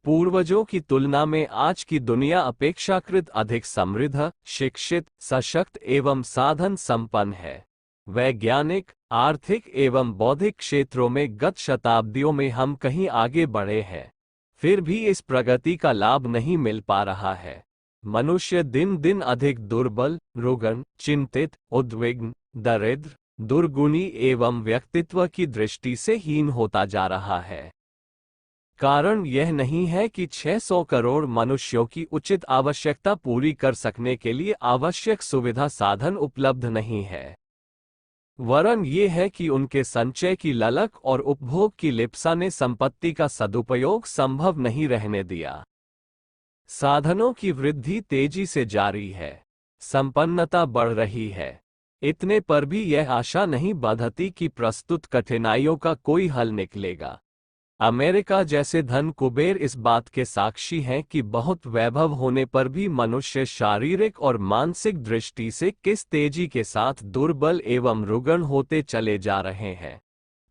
पूर्वजों की तुलना में आज की दुनिया अपेक्षाकृत अधिक समृद्ध, शिक्षित, सशक्त एवं साधन संपन्न है। वैज्ञानिक, आर्थिक एवं बौद्धिक क्षेत्रों में गत शताब्दियों में हम कहीं आगे बढ़े हैं, फिर भी इस प्रगति का लाभ नहीं मिल पा रहा है। मनुष्य दिन दिन अधिक दुर्बल, रुग्ण, चिंतित, उद्विग्न, दरिद्र, दुर्गुणी एवं व्यक्तित्व की दृष्टि से हीन होता जा रहा है। कारण यह नहीं है कि 600 करोड़ मनुष्यों की उचित आवश्यकता पूरी कर सकने के लिए आवश्यक सुविधा साधन उपलब्ध नहीं है, वरन ये है कि उनके संचय की ललक और उपभोग की लिप्सा ने संपत्ति का सदुपयोग संभव नहीं रहने दिया। साधनों की वृद्धि तेजी से जारी है, संपन्नता बढ़ रही है, इतने पर भी यह आशा नहीं बंधती कि प्रस्तुत कठिनाइयों का कोई हल निकलेगा। अमेरिका जैसे धन कुबेर इस बात के साक्षी हैं कि बहुत वैभव होने पर भी मनुष्य शारीरिक और मानसिक दृष्टि से किस तेजी के साथ दुर्बल एवं रुग्ण होते चले जा रहे हैं।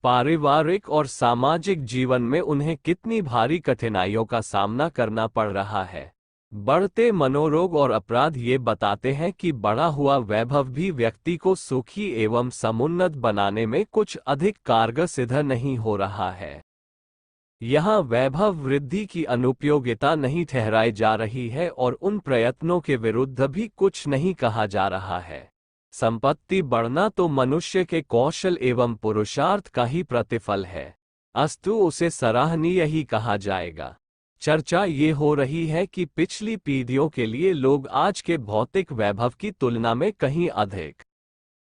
पारिवारिक और सामाजिक जीवन में उन्हें कितनी भारी कठिनाइयों का सामना करना पड़ रहा है। बढ़ते मनोरोग और अपराध ये बताते हैं कि बढ़ा हुआ वैभव भी व्यक्ति को सुखी एवं समुन्नत बनाने में कुछ अधिक कारगर सिद्ध नहीं हो रहा है। यहाँ वैभव वृद्धि की अनुपयोगिता नहीं ठहराई जा रही है और उन प्रयत्नों के विरुद्ध भी कुछ नहीं कहा जा रहा है। संपत्ति बढ़ना तो मनुष्य के कौशल एवं पुरुषार्थ का ही प्रतिफल है, अस्तु उसे सराहनीय ही कहा जाएगा। चर्चा ये हो रही है कि पिछली पीढ़ियों के लिए लोग आज के भौतिक वैभव की तुलना में कहीं अधिक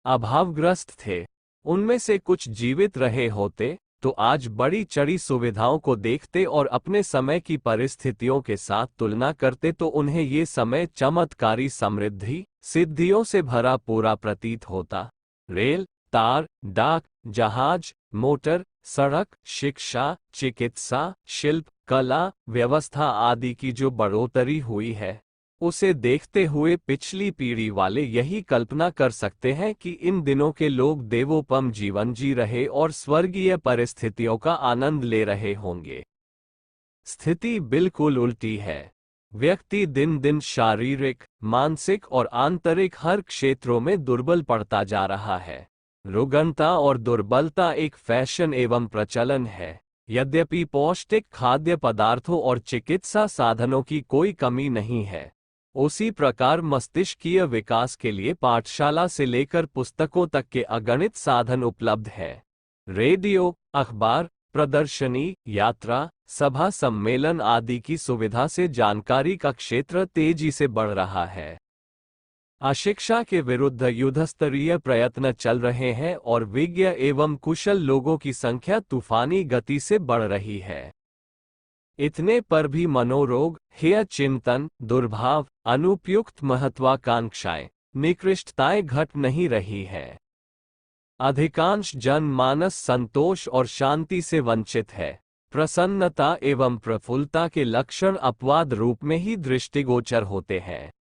अभावग्रस्त थे। उनमें से कुछ जीवित रहे होते तो आज बड़ी चढ़ी सुविधाओं को देखते और अपने समय की परिस्थितियों के साथ तुलना करते तो उन्हें ये समय चमत्कारी समृद्धि सिद्धियों से भरा पूरा प्रतीत होता। रेल, तार, डाक, जहाज, मोटर, सड़क, शिक्षा, चिकित्सा, शिल्प, कला, व्यवस्था आदि की जो बढ़ोतरी हुई है, उसे देखते हुए पिछली पीढ़ी वाले यही कल्पना कर सकते हैं कि इन दिनों के लोग देवोपम जीवन जी रहे और स्वर्गीय परिस्थितियों का आनंद ले रहे होंगे। स्थिति बिल्कुल उल्टी है। व्यक्ति दिन दिन शारीरिक, मानसिक और आंतरिक हर क्षेत्रों में दुर्बल पड़ता जा रहा है। रुग्णता और दुर्बलता एक फैशन एवं प्रचलन है। यद्यपि पौष्टिक खाद्य पदार्थों और चिकित्सा साधनों की कोई कमी नहीं है, उसी प्रकार मस्तिष्कीय विकास के लिए पाठशाला से लेकर पुस्तकों तक के अगणित साधन उपलब्ध हैं। रेडियो, अखबार, प्रदर्शनी, यात्रा, सभा, सम्मेलन आदि की सुविधा से जानकारी का क्षेत्र तेजी से बढ़ रहा है। अशिक्षा के विरुद्ध युद्धस्तरीय प्रयत्न चल रहे हैं और विज्ञ एवं कुशल लोगों की संख्या तूफानी गति से बढ़ रही है। इतने पर भी मनोरोग, हेय चिंतन, दुर्भाव, अनुपयुक्त महत्वाकांक्षाएं, निकृष्टताएं घट नहीं रही है। अधिकांश जनमानस संतोष और शांति से वंचित है। प्रसन्नता एवं प्रफुल्लता के लक्षण अपवाद रूप में ही दृष्टिगोचर होते हैं।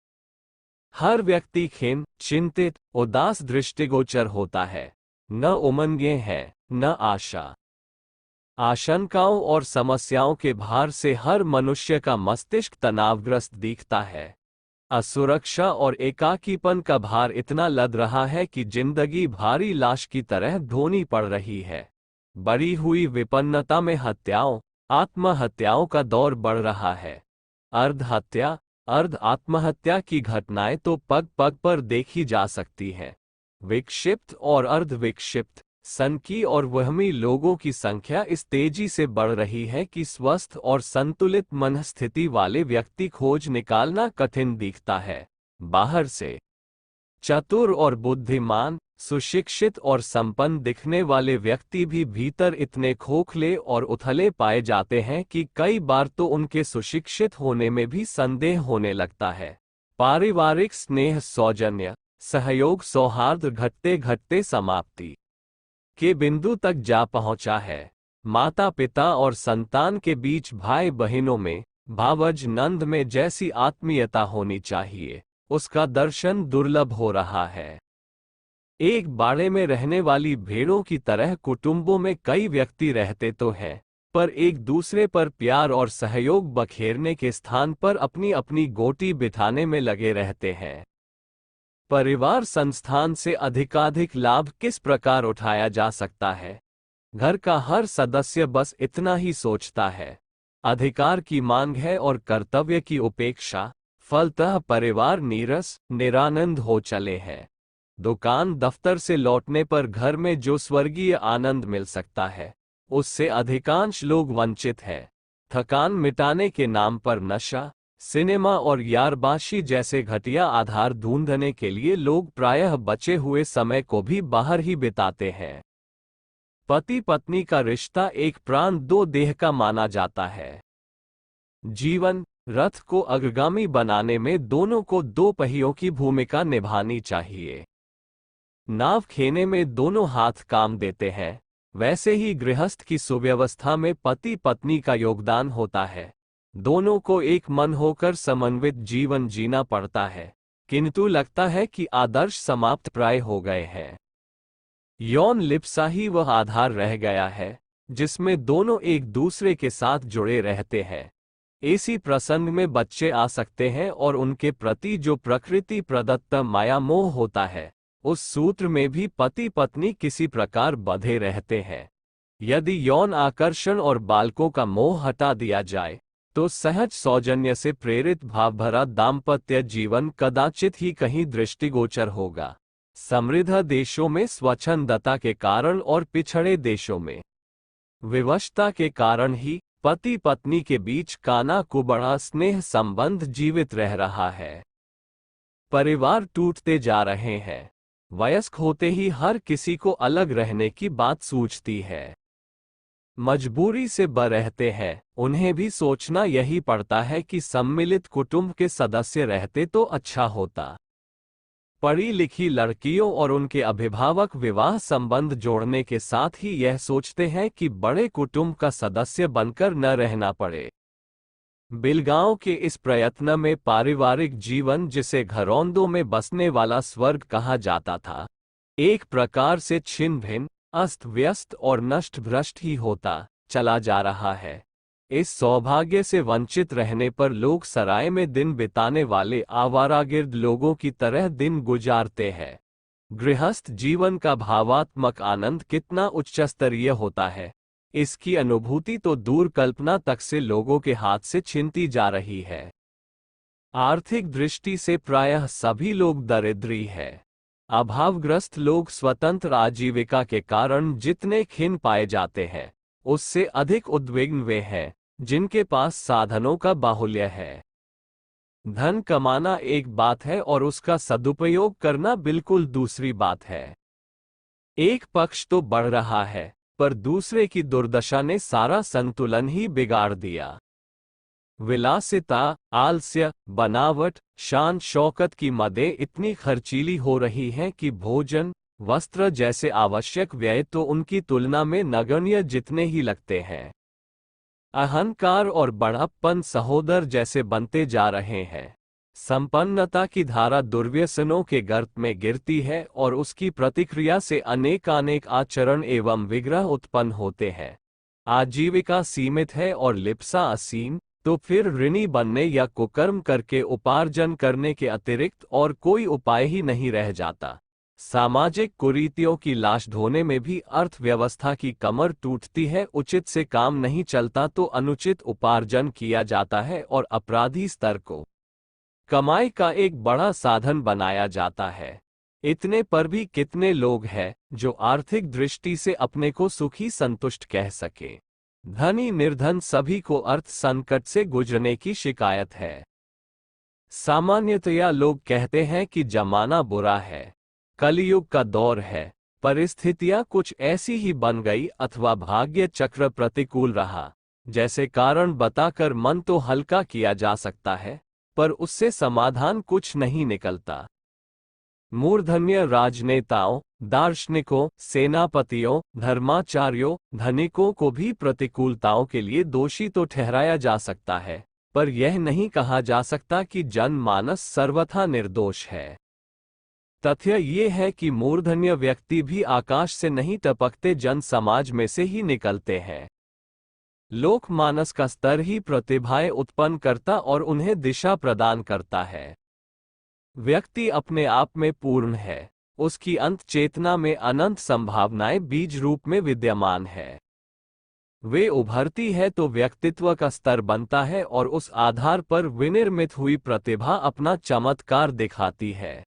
हर व्यक्ति खिन्न, चिंतित, उदास दृष्टिगोचर होता है। न उमंगें हैं, न आशा। आशंकाओं और समस्याओं के भार से हर मनुष्य का मस्तिष्क तनावग्रस्त दिखता है। असुरक्षा और एकाकीपन का भार इतना लद रहा है कि जिंदगी भारी लाश की तरह ढोनी पड़ रही है। बढ़ी हुई विपन्नता में हत्याओं, आत्महत्याओं का दौर बढ़ रहा है। अर्ध हत्या, अर्ध आत्महत्या की घटनाएं तो पग पग पर देखी जा सकती हैं। विक्षिप्त और अर्ध विक्षिप्त, सनकी और वहमी लोगों की संख्या इस तेजी से बढ़ रही है कि स्वस्थ और संतुलित मनस्थिति वाले व्यक्ति खोज निकालना कठिन दिखता है। बाहर से चतुर और बुद्धिमान, सुशिक्षित और संपन्न दिखने वाले व्यक्ति भी भीतर इतने खोखले और उथले पाए जाते हैं कि कई बार तो उनके सुशिक्षित होने में भी संदेह होने लगता है। पारिवारिक स्नेह, सौजन्य, सहयोग, सौहार्द घटते घटते समाप्ति के बिंदु तक जा पहुंचा है। माता पिता और संतान के बीच, भाई बहनों में, भावज नंद में जैसी आत्मीयता होनी चाहिए, उसका दर्शन दुर्लभ हो रहा है। एक बाड़े में रहने वाली भेड़ों की तरह कुटुंबों में कई व्यक्ति रहते तो हैं, पर एक दूसरे पर प्यार और सहयोग बखेरने के स्थान पर अपनी अपनी गोटी बिठाने में लगे रहते हैं। परिवार संस्थान से अधिकाधिक लाभ किस प्रकार उठाया जा सकता है? घर का हर सदस्य बस इतना ही सोचता है, अधिकार की मांग है और कर्तव्य की उपेक्षा, फलतः परिवार नीरस निरानंद हो चले हैं। दुकान दफ्तर से लौटने पर घर में जो स्वर्गीय आनंद मिल सकता है, उससे अधिकांश लोग वंचित हैं। थकान मिटाने के नाम पर नशा, सिनेमा और यारबाशी जैसे घटिया आधार ढूंढने के लिए लोग प्रायः बचे हुए समय को भी बाहर ही बिताते हैं। पति पत्नी का रिश्ता एक प्राण दो देह का माना जाता है। जीवन रथ को अग्रगामी बनाने में दोनों को दो पहियों की भूमिका निभानी चाहिए। नाव खेने में दोनों हाथ काम देते हैं, वैसे ही गृहस्थ की सुव्यवस्था में पति पत्नी का योगदान होता है। दोनों को एक मन होकर समन्वित जीवन जीना पड़ता है, किंतु लगता है कि आदर्श समाप्त प्राय हो गए हैं। यौन लिप्सा ही वह आधार रह गया है जिसमें दोनों एक दूसरे के साथ जुड़े रहते हैं। ऐसी प्रसंग में बच्चे आ सकते हैं और उनके प्रति जो प्रकृति प्रदत्त माया मोह होता है, उस सूत्र में भी पति पत्नी किसी प्रकार बंधे रहते हैं। यदि यौन आकर्षण और बालकों का मोह हटा दिया जाए तो सहज सौजन्य से प्रेरित भावभरा दाम्पत्य जीवन कदाचित ही कहीं दृष्टिगोचर होगा। समृद्ध देशों में स्वच्छंदता के कारण और पिछड़े देशों में विवशता के कारण ही पति पत्नी के बीच काना कुबड़ा स्नेह संबंध जीवित रह रहा है। परिवार टूटते जा रहे हैं। वयस्क होते ही हर किसी को अलग रहने की बात सूझती है। मजबूरी से रहते हैं, उन्हें भी सोचना यही पड़ता है कि सम्मिलित कुटुंब के सदस्य रहते तो अच्छा होता। पढ़ी लिखी लड़कियों और उनके अभिभावक विवाह संबंध जोड़ने के साथ ही यह सोचते हैं कि बड़े कुटुंब का सदस्य बनकर न रहना पड़े। बिलगांव के इस प्रयत्न में पारिवारिक जीवन, जिसे घरौंदों में बसने वाला स्वर्ग कहा जाता था, एक प्रकार से छिन्न भिन्न, अस्त व्यस्त और नष्ट भ्रष्ट ही होता चला जा रहा है। इस सौभाग्य से वंचित रहने पर लोग सराय में दिन बिताने वाले आवारागिर्द लोगों की तरह दिन गुजारते हैं। गृहस्थ जीवन का भावात्मक आनंद कितना उच्चस्तरीय होता है, इसकी अनुभूति तो दूर कल्पना तक से लोगों के हाथ से छिनती जा रही है। आर्थिक दृष्टि से प्रायः सभी लोग दरिद्री है। अभावग्रस्त लोग स्वतंत्र आजीविका के कारण जितने खिन्न पाए जाते हैं, उससे अधिक उद्विग्न वे हैं जिनके पास साधनों का बाहुल्य है। धन कमाना एक बात है और उसका सदुपयोग करना बिल्कुल दूसरी बात है। एक पक्ष तो बढ़ रहा है, पर दूसरे की दुर्दशा ने सारा संतुलन ही बिगाड़ दिया। विलासिता, आलस्य, बनावट, शान शौकत की मदें इतनी खर्चीली हो रही हैं कि भोजन वस्त्र जैसे आवश्यक व्यय तो उनकी तुलना में नगण्य जितने ही लगते हैं। अहंकार और बड़प्पन सहोदर जैसे बनते जा रहे हैं। संपन्नता की धारा दुर्व्यसनों के गर्त में गिरती है और उसकी प्रतिक्रिया से अनेकानेक आचरण एवं विग्रह उत्पन्न होते हैं। आजीविका सीमित है और लिप्सा असीम, तो फिर ऋणी बनने या कुकर्म करके उपार्जन करने के अतिरिक्त और कोई उपाय ही नहीं रह जाता। सामाजिक कुरीतियों की लाश ढोने में भी अर्थव्यवस्था की कमर टूटती है। उचित से काम नहीं चलता तो अनुचित उपार्जन किया जाता है और अपराधी स्तर को कमाई का एक बड़ा साधन बनाया जाता है। इतने पर भी कितने लोग हैं जो आर्थिक दृष्टि से अपने को सुखी संतुष्ट कह सके। धनी निर्धन सभी को अर्थ संकट से गुजरने की शिकायत है। सामान्यतया लोग कहते हैं कि जमाना बुरा है, कलयुग का दौर है, परिस्थितियां कुछ ऐसी ही बन गई अथवा भाग्य चक्र प्रतिकूल रहा। जैसे कारण बताकर मन तो हल्का किया जा सकता है, पर उससे समाधान कुछ नहीं निकलता। मूर्धन्य राजनेताओं, दार्शनिकों, सेनापतियों, धर्माचार्यों, धनिकों को भी प्रतिकूलताओं के लिए दोषी तो ठहराया जा सकता है, पर यह नहीं कहा जा सकता कि जनमानस सर्वथा निर्दोष है। तथ्य ये है कि मूर्धन्य व्यक्ति भी आकाश से नहीं टपकते जन समाज में से ही निकलते हैं। लोकमानस का स्तर ही प्रतिभाएं उत्पन्न करता और उन्हें दिशा प्रदान करता है। व्यक्ति अपने आप में पूर्ण है, उसकी अंत चेतना में अनंत संभावनाएं बीज रूप में विद्यमान है। वे उभरती है तो व्यक्तित्व का स्तर बनता है और उस आधार पर विनिर्मित हुई प्रतिभा अपना चमत्कार दिखाती है।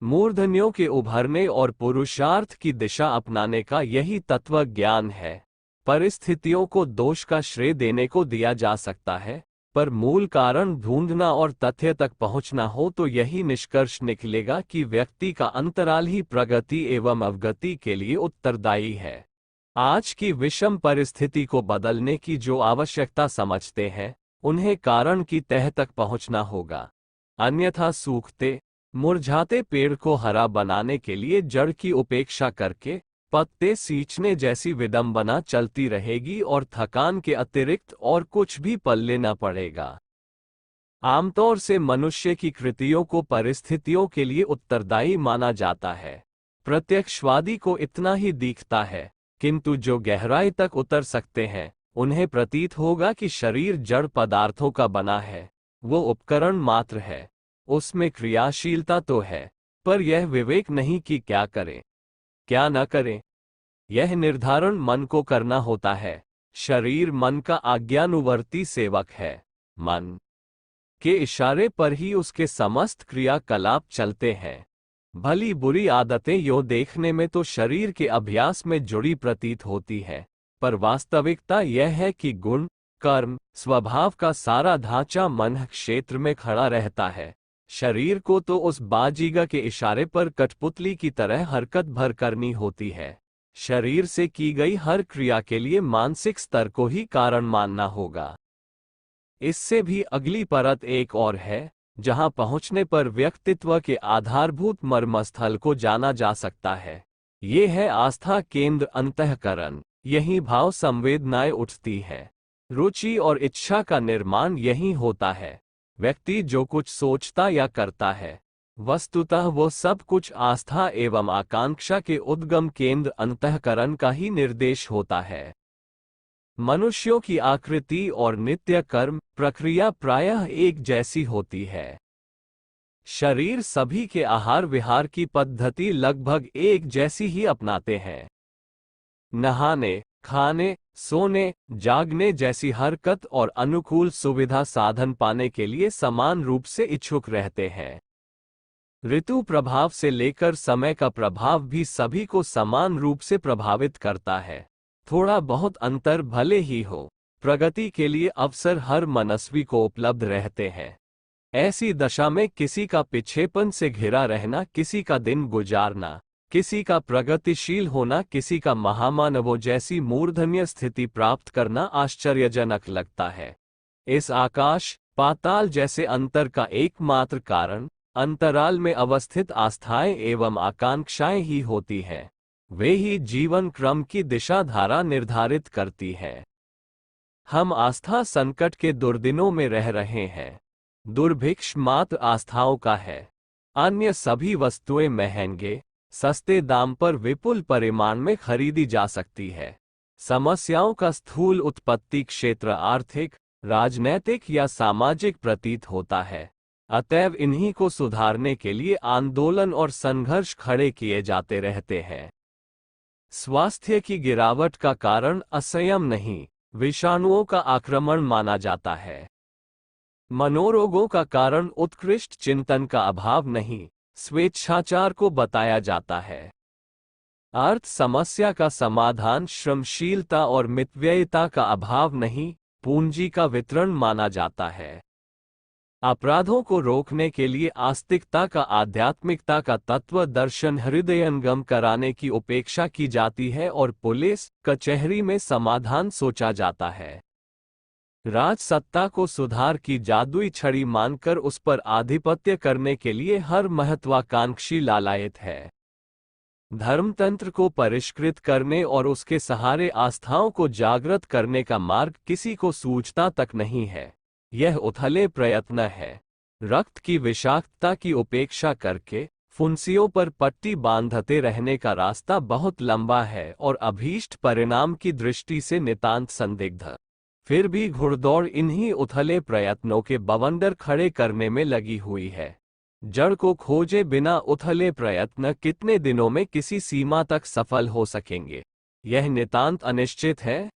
मूर्धन्यों के उभरने और पुरुषार्थ की दिशा अपनाने का यही तत्व ज्ञान है। परिस्थितियों को दोष का श्रेय देने को दिया जा सकता है, पर मूल कारण ढूंढना और तथ्य तक पहुंचना हो तो यही निष्कर्ष निकलेगा कि व्यक्ति का अंतराल ही प्रगति एवं अवगति के लिए उत्तरदायी है। आज की विषम परिस्थिति को बदलने की जो आवश्यकता समझते हैं, उन्हें कारण की तह तक पहुंचना होगा। अन्यथा सूखते मुरझाते पेड़ को हरा बनाने के लिए जड़ की उपेक्षा करके पत्ते सींचने जैसी विडंबना चलती रहेगी और थकान के अतिरिक्त और कुछ भी पल्ले न पड़ेगा। आमतौर से मनुष्य की कृतियों को परिस्थितियों के लिए उत्तरदायी माना जाता है। प्रत्यक्षवादी को इतना ही दिखता है, किंतु जो गहराई तक उतर सकते हैं, उन्हें प्रतीत होगा कि शरीर जड़ पदार्थों का बना है, वो उपकरण मात्र है। उसमें क्रियाशीलता तो है, पर यह विवेक नहीं कि क्या करें क्या न करें। यह निर्धारण मन को करना होता है। शरीर मन का आज्ञानुवर्ती सेवक है। मन के इशारे पर ही उसके समस्त क्रियाकलाप चलते हैं। भली बुरी आदतें यो देखने में तो शरीर के अभ्यास में जुड़ी प्रतीत होती है, पर वास्तविकता यह है कि गुण, कर्म, स्वभाव का सारा ढांचा मन क्षेत्र में खड़ा रहता है। शरीर को तो उस बाजीगर के इशारे पर कठपुतली की तरह हरकत भर करनी होती है। शरीर से की गई हर क्रिया के लिए मानसिक स्तर को ही कारण मानना होगा। इससे भी अगली परत एक और है, जहां पहुंचने पर व्यक्तित्व के आधारभूत मर्मस्थल को जाना जा सकता है। ये है आस्था केंद्र अंतःकरण। यही भाव संवेदनाएं उठती है। रुचि और इच्छा का निर्माण यही होता है। व्यक्ति जो कुछ सोचता या करता है, वस्तुतः वो सब कुछ आस्था एवं आकांक्षा के उद्गम केंद्र अंतःकरण का ही निर्देश होता है। मनुष्यों की आकृति और नित्य कर्म प्रक्रिया प्रायः एक जैसी होती है। शरीर सभी के आहार विहार की पद्धति लगभग एक जैसी ही अपनाते हैं। नहाने, खाने, सोने, जागने जैसी हरकत और अनुकूल सुविधा साधन पाने के लिए समान रूप से इच्छुक रहते हैं। ऋतु प्रभाव से लेकर समय का प्रभाव भी सभी को समान रूप से प्रभावित करता है। थोड़ा बहुत अंतर भले ही हो, प्रगति के लिए अवसर हर मनस्वी को उपलब्ध रहते हैं। ऐसी दशा में किसी का पिछेपन से घिरा रहना, किसी का दिन गुजारना, किसी का प्रगतिशील होना, किसी का महामानवों जैसी मूर्धन्य स्थिति प्राप्त करना आश्चर्यजनक लगता है। इस आकाश पाताल जैसे अंतर का एकमात्र कारण अंतराल में अवस्थित आस्थाएं एवं आकांक्षाएं ही होती हैं। वे ही जीवन क्रम की दिशा धारा निर्धारित करती है। हम आस्था संकट के दुर्दिनों में रह रहे हैं। दुर्भिक्ष मात्र आस्थाओं का है। अन्य सभी वस्तुएं महंगे सस्ते दाम पर विपुल परिमाण में खरीदी जा सकती है। समस्याओं का स्थूल उत्पत्ति क्षेत्र आर्थिक, राजनैतिक या सामाजिक प्रतीत होता है। अतएव इन्हीं को सुधारने के लिए आंदोलन और संघर्ष खड़े किए जाते रहते हैं। स्वास्थ्य की गिरावट का कारण असंयम नहीं, विषाणुओं का आक्रमण माना जाता है। मनोरोगों का कारण उत्कृष्ट चिंतन का अभाव नहीं, स्वेच्छाचार को बताया जाता है। अर्थ समस्या का समाधान श्रमशीलता और मितव्ययिता का अभाव नहीं, पूंजी का वितरण माना जाता है। अपराधों को रोकने के लिए आस्तिकता का आध्यात्मिकता का तत्व दर्शन हृदयंगम कराने की उपेक्षा की जाती है और पुलिस कचहरी में समाधान सोचा जाता है। राजसत्ता को सुधार की जादुई छड़ी मानकर उस पर आधिपत्य करने के लिए हर महत्वाकांक्षी लालायित है। धर्मतंत्र को परिष्कृत करने और उसके सहारे आस्थाओं को जागृत करने का मार्ग किसी को सूझता तक नहीं है। यह उथले प्रयत्न है। रक्त की विषाक्तता की उपेक्षा करके फुंसियों पर पट्टी बांधते रहने का रास्ता बहुत लंबा है और अभीष्ट परिणाम की दृष्टि से नितांत संदिग्ध। फिर भी घुड़दौड़ इन्हीं उथले प्रयत्नों के बवंडर खड़े करने में लगी हुई है। जड़ को खोजे बिना उथले प्रयत्न कितने दिनों में किसी सीमा तक सफल हो सकेंगे, यह नितांत अनिश्चित है।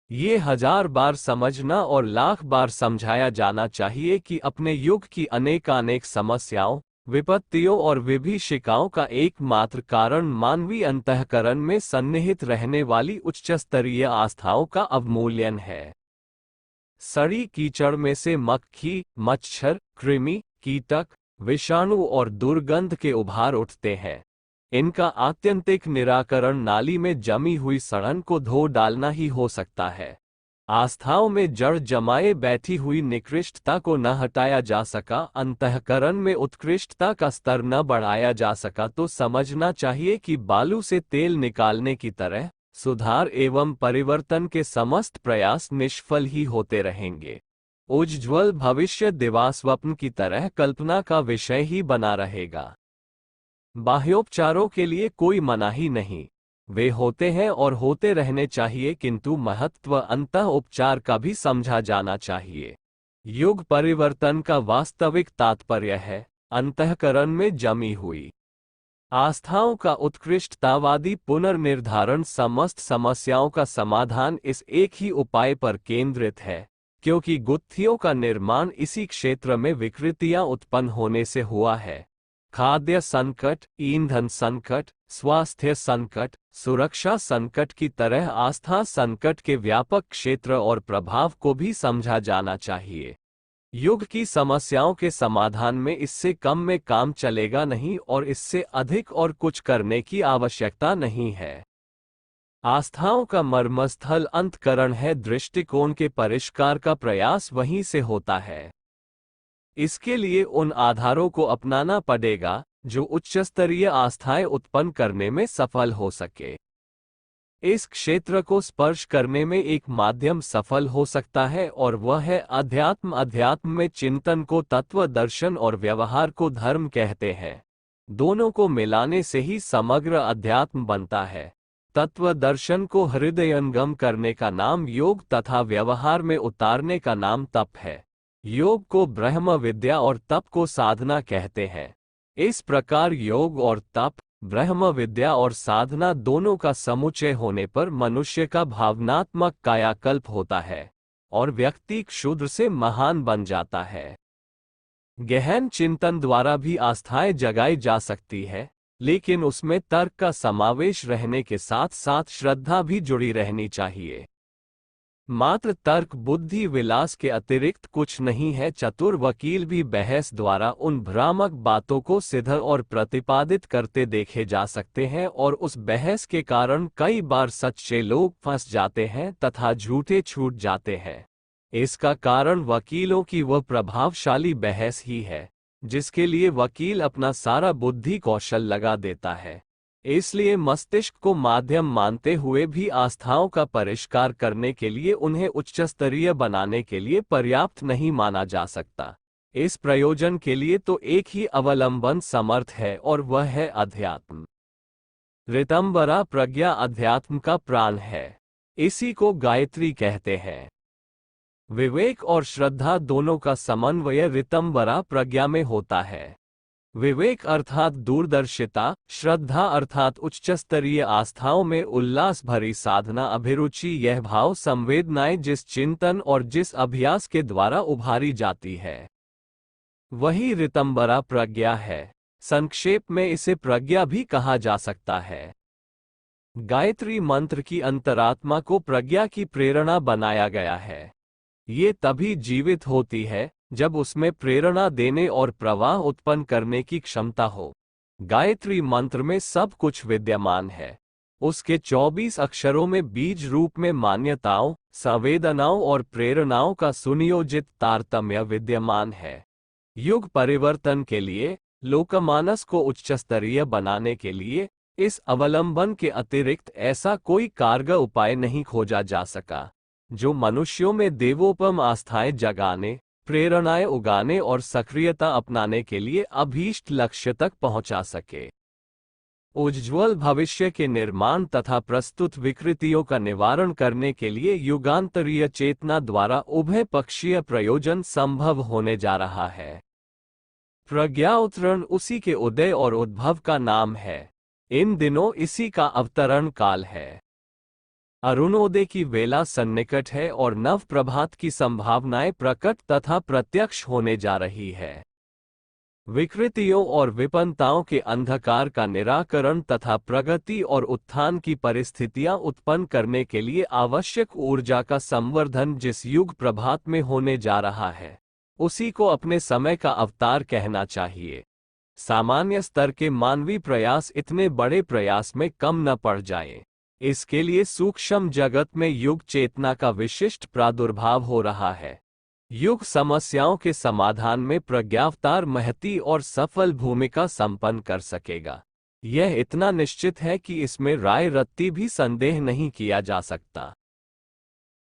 ये 1000 बार समझना और लाख बार समझाया जाना चाहिए कि अपने युग की अनेकानेक समस्याओं, विपत्तियों और विभीषिकाओं का एकमात्र कारण मानवीय अंतःकरण में सन्निहित रहने वाली उच्चस्तरीय आस्थाओं का अवमूल्यन है। सड़ी कीचड़ में से मक्खी, मच्छर, कृमि, कीटक, विषाणु और दुर्गंध के उभार उठते हैं। इनका आत्यंतिक निराकरण नाली में जमी हुई सड़न को धो डालना ही हो सकता है। आस्थाओं में जड़ जमाए बैठी हुई निकृष्टता को न हटाया जा सका, अंतःकरण में उत्कृष्टता का स्तर न बढ़ाया जा सका तो समझना चाहिए कि बालू से तेल निकालने की तरह सुधार एवं परिवर्तन के समस्त प्रयास निष्फल ही होते रहेंगे। उज्ज्वल भविष्य दिवास्वप्न की तरह कल्पना का विषय ही बना रहेगा। बाह्योपचारों के लिए कोई मनाही नहीं, वे होते हैं और होते रहने चाहिए, किंतु महत्व अंतः उपचार का भी समझा जाना चाहिए। युग परिवर्तन का वास्तविक तात्पर्य है अंतःकरण में जमी हुई आस्थाओं का उत्कृष्टतावादी पुनर्निर्धारण। समस्त समस्याओं का समाधान इस एक ही उपाय पर केंद्रित है, क्योंकि गुत्थियों का निर्माण इसी क्षेत्र में विकृतियां उत्पन्न होने से हुआ है। खाद्य संकट, ईंधन संकट, स्वास्थ्य संकट, सुरक्षा संकट की तरह आस्था संकट के व्यापक क्षेत्र और प्रभाव को भी समझा जाना चाहिए। युग की समस्याओं के समाधान में इससे कम में काम चलेगा नहीं और इससे अधिक और कुछ करने की आवश्यकता नहीं है। आस्थाओं का मर्मस्थल अंतःकरण है, दृष्टिकोण के परिष्कार का प्रयास वहीं से होता है। इसके लिए उन आधारों को अपनाना पड़ेगा जो उच्चस्तरीय आस्थाएं उत्पन्न करने में सफल हो सके। इस क्षेत्र को स्पर्श करने में एक माध्यम सफल हो सकता है और वह है अध्यात्म। अध्यात्म में चिंतन को तत्व दर्शन और व्यवहार को धर्म कहते हैं। दोनों को मिलाने से ही समग्र अध्यात्म बनता है। तत्व दर्शन को हृदयंगम करने का नाम योग तथा व्यवहार में उतारने का नाम तप है। योग को ब्रह्म विद्या और तप को साधना कहते हैं। इस प्रकार योग और तप, ब्रह्म विद्या और साधना दोनों का समुच्चय होने पर मनुष्य का भावनात्मक कायाकल्प होता है और व्यक्ति क्षुद्र से महान बन जाता है। गहन चिंतन द्वारा भी आस्थाएं जगाई जा सकती है, लेकिन उसमें तर्क का समावेश रहने के साथ साथ श्रद्धा भी जुड़ी रहनी चाहिए। मात्र तर्क बुद्धि विलास के अतिरिक्त कुछ नहीं है। चतुर वकील भी बहस द्वारा उन भ्रामक बातों को सिद्ध और प्रतिपादित करते देखे जा सकते हैं और उस बहस के कारण कई बार सच्चे लोग फंस जाते हैं तथा झूठे छूट जाते हैं। इसका कारण वकीलों की वह प्रभावशाली बहस ही है जिसके लिए वकील अपना सारा बुद्धि कौशल लगा देता है। इसलिए मस्तिष्क को माध्यम मानते हुए भी आस्थाओं का परिष्कार करने के लिए उन्हें उच्चस्तरीय बनाने के लिए पर्याप्त नहीं माना जा सकता। इस प्रयोजन के लिए तो एक ही अवलंबन समर्थ है और वह है अध्यात्म। ऋतंबरा प्रज्ञा अध्यात्म का प्राण है। इसी को गायत्री कहते हैं। विवेक और श्रद्धा दोनों का समन्वय ऋतंबरा प्रज्ञा में होता है। विवेक अर्थात दूरदर्शिता, श्रद्धा अर्थात उच्चस्तरीय आस्थाओं में उल्लास भरी साधना, अभिरुचि यह भाव संवेदनाएं जिस चिंतन और जिस अभ्यास के द्वारा उभारी जाती है वही ऋतंबरा प्रज्ञा है। संक्षेप में इसे प्रज्ञा भी कहा जा सकता है। गायत्री मंत्र की अंतरात्मा को प्रज्ञा की प्रेरणा बनाया गया है। ये तभी जीवित होती है जब उसमें प्रेरणा देने और प्रवाह उत्पन्न करने की क्षमता हो। गायत्री मंत्र में सब कुछ विद्यमान है। उसके 24 अक्षरों में बीज रूप में मान्यताओं, संवेदनाओं और प्रेरणाओं का सुनियोजित तारतम्य विद्यमान है। युग परिवर्तन के लिए, लोकमानस को उच्चस्तरीय बनाने के लिए इस अवलंबन के अतिरिक्त ऐसा कोई कारगर उपाय नहीं खोजा जा सका जो मनुष्यों में देवोपम आस्थाएं जगाने, प्रेरणाएं उगाने और सक्रियता अपनाने के लिए अभीष्ट लक्ष्य तक पहुंचा सके। उज्ज्वल भविष्य के निर्माण तथा प्रस्तुत विकृतियों का निवारण करने के लिए युगांतरीय चेतना द्वारा उभय पक्षीय प्रयोजन संभव होने जा रहा है। प्रज्ञावतरण उसी के उदय और उद्भव का नाम है। इन दिनों इसी का अवतरण काल है। अरुणोदय की वेला सन्निकट है और नव प्रभात की संभावनाएं प्रकट तथा प्रत्यक्ष होने जा रही है। विकृतियों और विपन्नताओं के अंधकार का निराकरण तथा प्रगति और उत्थान की परिस्थितियां उत्पन्न करने के लिए आवश्यक ऊर्जा का संवर्धन जिस युग प्रभात में होने जा रहा है, उसी को अपने समय का अवतार कहना चाहिए। सामान्य स्तर के मानवीय प्रयास इतने बड़े प्रयास में कम न पड़ जाएं। इसके लिए सूक्ष्म जगत में युग चेतना का विशिष्ट प्रादुर्भाव हो रहा है। युग समस्याओं के समाधान में प्रज्ञावतार महती और सफल भूमिका संपन्न कर सकेगा। यह इतना निश्चित है कि इसमें राय रत्ती भी संदेह नहीं किया जा सकता।